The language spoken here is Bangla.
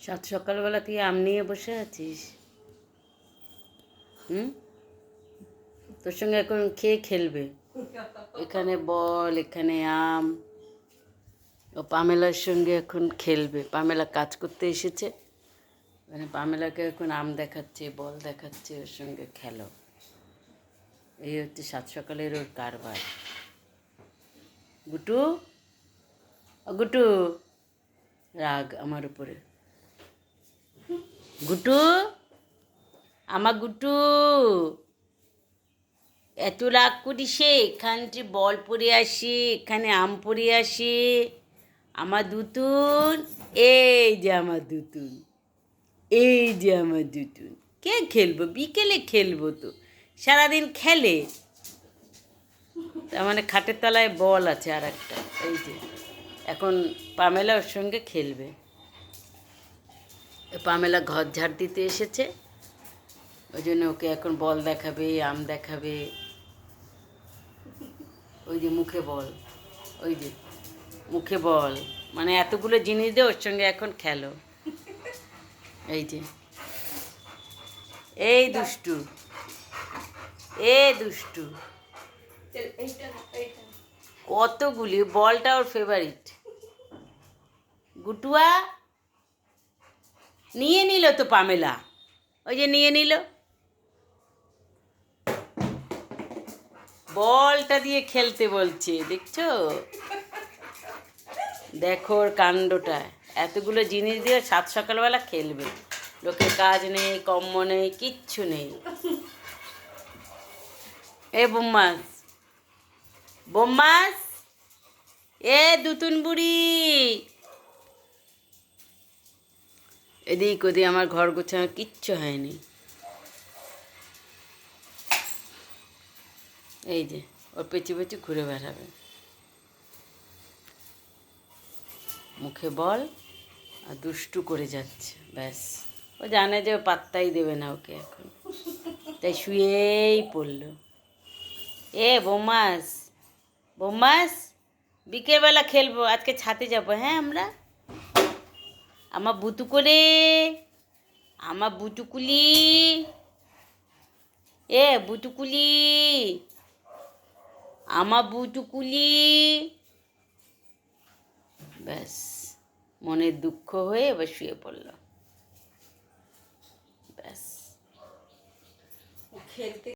সাত সকালবেলা তুই আম নিয়ে বসে আছিস? হুম, তোর সঙ্গে এখন খেয়ে খেলবে। এখানে বল, এখানে আম। ও পামেলার সঙ্গে এখন খেলবে। পামেলা কাজ করতে এসেছে, মানে পামেলাকে এখন আম দেখাচ্ছে, বল দেখাচ্ছে, ওর সঙ্গে খেলো। এই হচ্ছে সাত সকালের ওর কারবার। গুটু, ও গুটু, রাগ আমার উপরে। গুটু, আমার গুটু, এত রাগ করিসে? এখানটি বল পড়ে আসে, এখানে আম পড়ে আসে। আমার দুতুন, এই যে আমার দুতুন, এই যে আমার দুতুন। কে খেলবো? বিকেলে খেলবো তো, সারাদিন খেলে। তার মানে খাটের তলায় বল আছে আর একটা, এই যে। এখন পামেলা ওর সঙ্গে খেলবে। পামেলা ঘর ঝাড় দিতে এসেছে, ওই জন্য ওকে এখন বল দেখাবে, আম দেখাবে। ওই যে মুখে বল, ওই যে মুখে বল, মানে এতগুলো জিনিস দিয়ে ওর সঙ্গে এখন খেলো। এই যে, এই দুষ্টু, এ দুষ্টু, কতগুলি বলটা ওর ফেভারিট। গুটুয়া নিয়ে নিল তো পামেলা, ওই যে নিয়ে নিল। বলটা দিয়ে খেলতে বলছে, দেখছো? দেখো ওর কাণ্ডটা, এতগুলো জিনিস দিয়ে সাত সকালবেলা খেলবে। লোকের কাজ নেই, কম্ম নেই, কিচ্ছু নেই। এ বোম্মাস, বোম্মাস, এ দুতুন বুড়ি, এদিক ওদিক আমার ঘর গোছানো কিচ্ছু হয়নি। এই যে ওর পেছু পেছু ঘুরে বেড়াবে। মুখে বল আর দুষ্টু করে যাচ্ছে, ব্যাস। ও জানে যে ও পাত্তাই দেবে না ওকে এখন, তাই শুয়েই পড়ল। এ বোমাস, বোমাস, বিকেলবেলা খেলবো, আজকে ছাদে যাবো, হ্যাঁ আমরা। আমার বুতু করে, আমার বুটুকুলি, এ বুটুকুলি, আমার বুটুকুলি। ব্যাস, মনের দুঃখ হয়ে এবার শুয়ে পড়ল। ব্যাস। খেলতে